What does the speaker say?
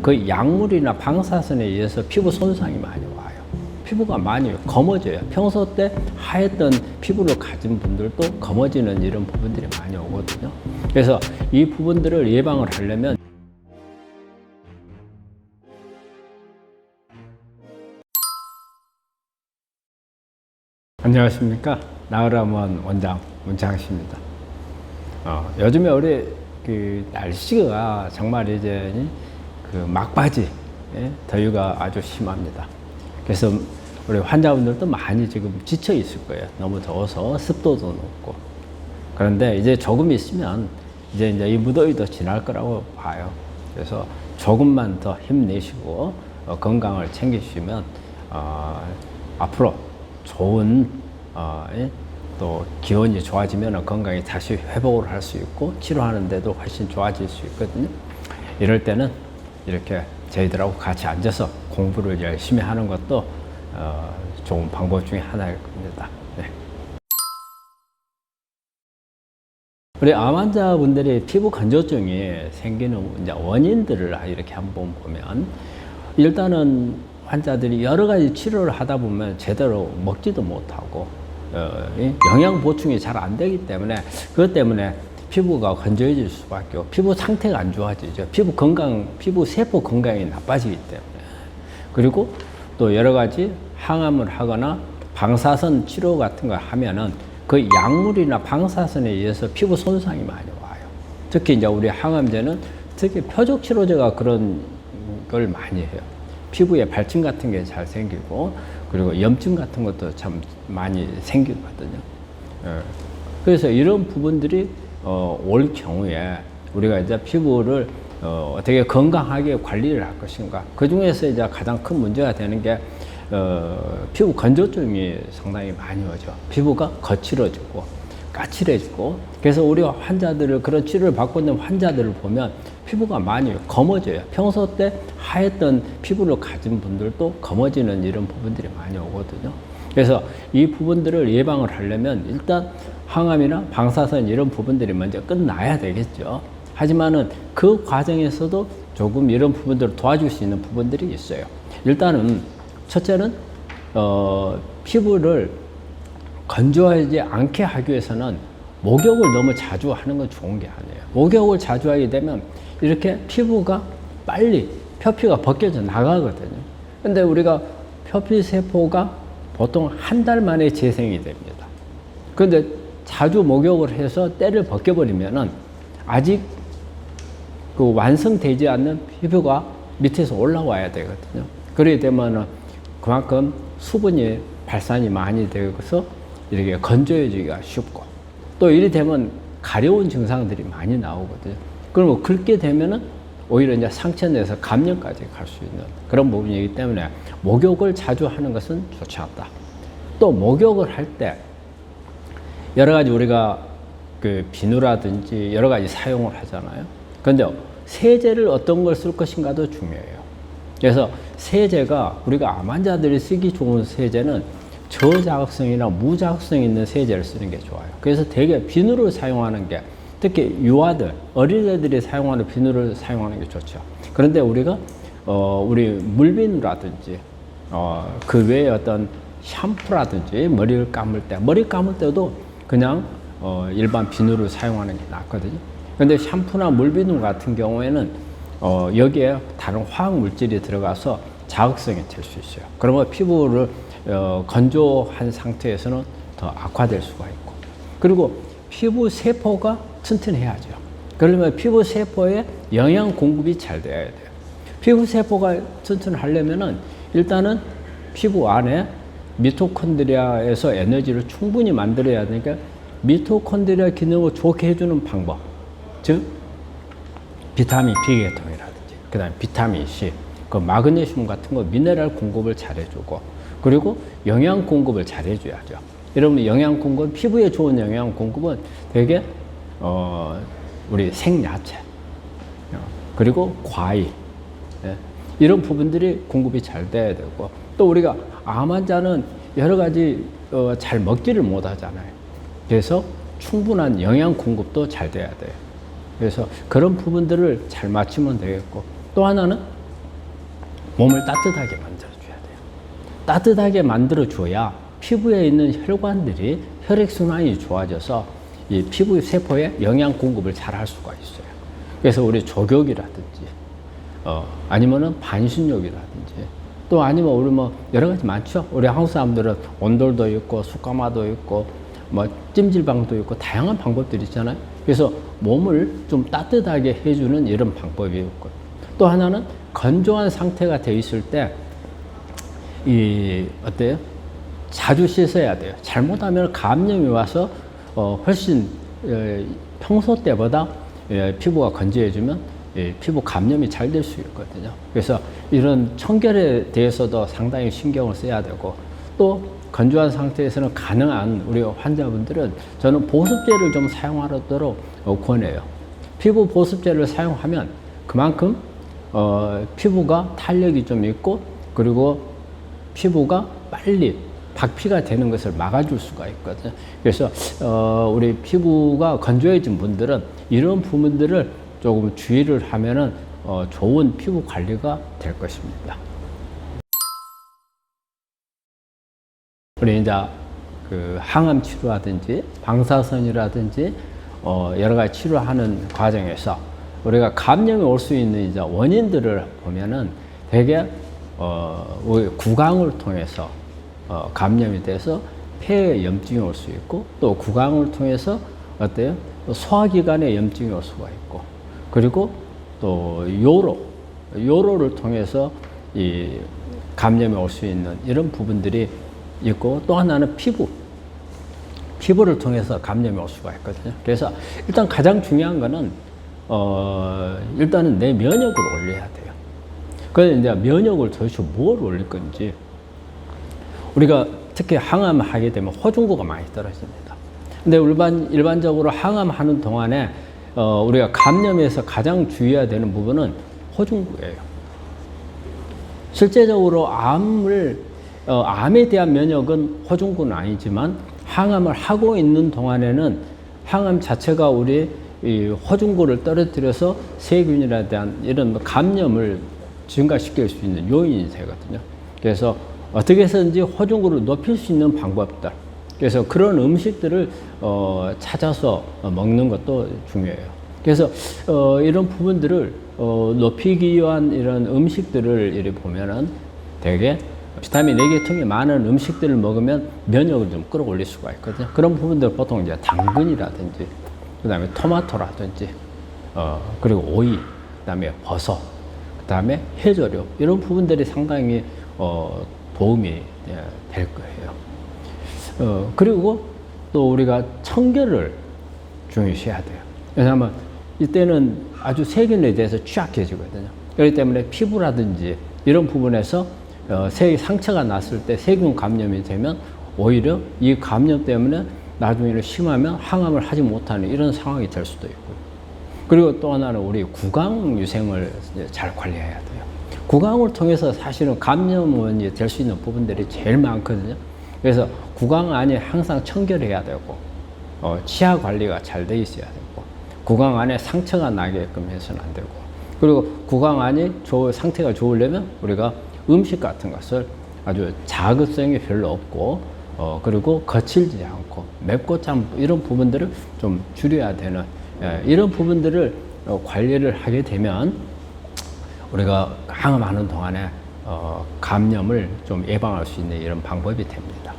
그 약물이나 방사선에 의해서 피부 손상이 많이 와요. 피부가 많이 검어져요. 평소 때 하였던 피부를 가진 분들도 검어지는 이런 부분들이 많이 오거든요. 그래서 이 부분들을 예방을 하려면 안녕하십니까. 나으람원 원장 문창식입니다. 요즘에 우리 그 날씨가 정말 이제 그 막바지 더위가 아주 심합니다. 그래서 우리 환자분들도 많이 지금 지쳐 있을 거예요. 너무 더워서 습도도 높고. 그런데 이제 조금 있으면 이제 이 무더위도 지날 거라고 봐요. 그래서 조금만 더 힘내시고 건강을 챙기시면 앞으로 좋은 또 기온이 좋아지면 건강이 다시 회복을 할 수 있고 치료하는데도 훨씬 좋아질 수 있거든요. 이럴 때는 이렇게 저희들하고 같이 앉아서 공부를 열심히 하는 것도 좋은 방법 중에 하나일 겁니다. 네. 우리 암 환자분들이 피부 건조증이 생기는 이제 원인들을 이렇게 한번 보면, 일단은 환자들이 여러 가지 치료를 하다 보면 제대로 먹지도 못하고 영양 보충이 잘 안 되기 때문에, 그것 때문에 피부가 건조해질 수밖에 없고 피부 상태가 안 좋아지죠. 피부 세포 건강이 나빠지기 때문에. 그리고 또 여러 가지 항암을 하거나 방사선 치료 같은 거 하면은 그 약물이나 방사선에 의해서 피부 손상이 많이 와요. 특히 이제 우리 항암제는 특히 표적 치료제가 그런 걸 많이 해요. 피부에 발진 같은 게 잘 생기고, 그리고 염증 같은 것도 참 많이 생기거든요. 그래서 이런 부분들이 올 경우에 우리가 이제 피부를 어떻게 건강하게 관리를 할 것인가. 그 중에서 이제 가장 큰 문제가 되는 게 피부 건조증이 상당히 많이 오죠. 피부가 거칠어지고 까칠해지고. 그래서 우리 환자들을, 그런 치료를 받고 있는 환자들을 보면 피부가 많이 검어져요. 평소 때 하였던 피부를 가진 분들도 검어지는 이런 부분들이 많이 오거든요. 그래서 이 부분들을 예방을 하려면 일단 항암이나 방사선 이런 부분들이 먼저 끝나야 되겠죠. 하지만은 그 과정에서도 조금 이런 부분들을 도와줄 수 있는 부분들이 있어요. 일단은 첫째는 피부를 건조하지 않게 하기 위해서는 목욕을 너무 자주 하는 건 좋은 게 아니에요. 목욕을 자주 하게 되면 이렇게 피부가 빨리 표피가 벗겨져 나가거든요. 근데 우리가 표피 세포가 보통 한 달 만에 재생이 됩니다. 그런데 자주 목욕을 해서 때를 벗겨버리면은 아직 그 완성되지 않는 피부가 밑에서 올라와야 되거든요. 그렇게 되면은 그만큼 수분이 발산이 많이 되어서 이렇게 건조해지기가 쉽고, 또 이래 되면 가려운 증상들이 많이 나오거든요. 그러면 그렇게 되면은 오히려 이제 상처 내서 감염까지 갈 수 있는 그런 부분이기 때문에 목욕을 자주 하는 것은 좋지 않다. 또 목욕을 할 때 여러 가지 우리가 그 비누라든지 여러 가지 사용을 하잖아요. 그런데 세제를 어떤 걸 쓸 것인가도 중요해요. 그래서 세제가, 우리가 암 환자들이 쓰기 좋은 세제는 저자극성이나 무자극성 있는 세제를 쓰는 게 좋아요. 그래서 되게 비누를 사용하는 게, 특히 유아들, 어린애들이 사용하는 비누를 사용하는 게 좋죠. 그런데 우리가 우리 물비누라든지 그 외에 어떤 샴푸라든지 머리 감을 때도 그냥 일반 비누를 사용하는 게 낫거든요. 근데 샴푸나 물비누 같은 경우에는 여기에 다른 화학 물질이 들어가서 자극성이 될 수 있어요. 그러면 피부를 건조한 상태에서는 더 악화될 수가 있고, 그리고 피부 세포가 튼튼해야죠. 그러면 피부 세포에 영양 공급이 잘 돼야 돼요. 피부 세포가 튼튼하려면은 일단은 피부 안에 미토콘드리아에서 에너지를 충분히 만들어야 되니까 미토콘드리아 기능을 좋게 해주는 방법, 즉 비타민 B계통이라든지, 그 다음에 비타민 C, 그 마그네슘 같은 거 미네랄 공급을 잘 해주고, 그리고 영양 공급을 잘 해줘야죠. 여러분, 영양 공급, 피부에 좋은 영양 공급은 되게 우리 생야채, 그리고 과일, 이런 부분들이 공급이 잘 돼야 되고, 또 우리가 암 환자는 여러 가지 잘 먹지를 못하잖아요. 그래서 충분한 영양 공급도 잘 돼야 돼요. 그래서 그런 부분들을 잘 맞추면 되겠고, 또 하나는 몸을 따뜻하게 만들어줘야 돼요. 따뜻하게 만들어줘야 피부에 있는 혈관들이 혈액순환이 좋아져서 이 피부 세포에 영양 공급을 잘 할 수가 있어요. 그래서 우리 족욕이라든지, 아니면은 반신욕이라든지, 또 아니면 우리 뭐 여러 가지 많죠. 우리 한국 사람들은 온돌도 있고, 숙가마도 있고, 뭐 찜질방도 있고, 다양한 방법들이 있잖아요. 그래서 몸을 좀 따뜻하게 해주는 이런 방법이 있고, 또 하나는 건조한 상태가 돼 있을 때, 어때요? 자주 씻어야 돼요. 잘못하면 감염이 와서 훨씬 평소 때보다 피부가 건조해지면 피부 감염이 잘 될 수 있거든요. 그래서 이런 청결에 대해서도 상당히 신경을 써야 되고, 또 건조한 상태에서는 가능한 우리 환자분들은 저는 보습제를 좀 사용하도록 권해요. 피부 보습제를 사용하면 그만큼 피부가 탄력이 좀 있고, 그리고 피부가 빨리 박피가 되는 것을 막아줄 수가 있거든요. 그래서 우리 피부가 건조해진 분들은 이런 부분들을 조금 주의를 하면은 좋은 피부 관리가 될 것입니다. 우리 이제 그 항암 치료라든지 방사선이라든지 여러 가지 치료하는 과정에서 우리가 감염이 올 수 있는 이제 원인들을 보면은 대개 우리 구강을 통해서 감염이 돼서 폐에 염증이 올 수 있고, 또 구강을 통해서 어때요? 소화기관에 염증이 올 수가 있고, 그리고 또 요로를 통해서 이 감염이 올 수 있는 이런 부분들이 있고, 또 하나는 피부를 통해서 감염이 올 수가 있거든요. 그래서 일단 가장 중요한 거는 일단은 내 면역을 올려야 돼요. 그래서 이제 면역을 도대체 뭘 올릴 건지, 우리가 특히 항암을 하게 되면 호중구가 많이 떨어집니다. 근데 일반적으로 항암하는 동안에 우리가 감염에서 가장 주의해야 되는 부분은 호중구예요. 실제적으로 암에 대한 면역은 호중구는 아니지만, 항암을 하고 있는 동안에는 항암 자체가 우리 이 호중구를 떨어뜨려서 세균이나 대한 이런 감염을 증가시킬 수 있는 요인이 되거든요. 그래서 어떻게 해서든지 호중구를 높일 수 있는 방법들, 그래서 그런 음식들을 찾아서 먹는 것도 중요해요. 그래서 이런 부분들을 높이기 위한 이런 음식들을 이렇게 보면은 되게 비타민 A 계통이 많은 음식들을 먹으면 면역을 좀 끌어올릴 수가 있거든요. 그런 부분들 보통 이제 당근이라든지, 그 다음에 토마토라든지, 그리고 오이, 그 다음에 버섯, 그 다음에 해조류, 이런 부분들이 상당히 도움이 될 거예요. 그리고 또 우리가 청결을 중요시해야 돼요. 왜냐하면 이때는 아주 세균에 대해서 취약해지거든요. 그렇기 때문에 피부라든지 이런 부분에서 상처가 났을 때 세균 감염이 되면 오히려 이 감염 때문에 나중에 심하면 항암을 하지 못하는 이런 상황이 될 수도 있고요. 그리고 또 하나는 우리 구강 위생을 잘 관리해야 돼요. 구강을 통해서 사실은 감염원이 될 수 있는 부분들이 제일 많거든요. 그래서 구강 안이 항상 청결해야 되고, 치아 관리가 잘 돼 있어야 되고, 구강 안에 상처가 나게끔 해서는 안 되고, 그리고 구강 안이 상태가 좋으려면 우리가 음식 같은 것을 아주 자극성이 별로 없고, 그리고 거칠지 않고 맵고 짠 이런 부분들을 좀 줄여야 되는, 이런 부분들을 관리를 하게 되면 우리가 항암하는 동안에 감염을 좀 예방할 수 있는 이런 방법이 됩니다.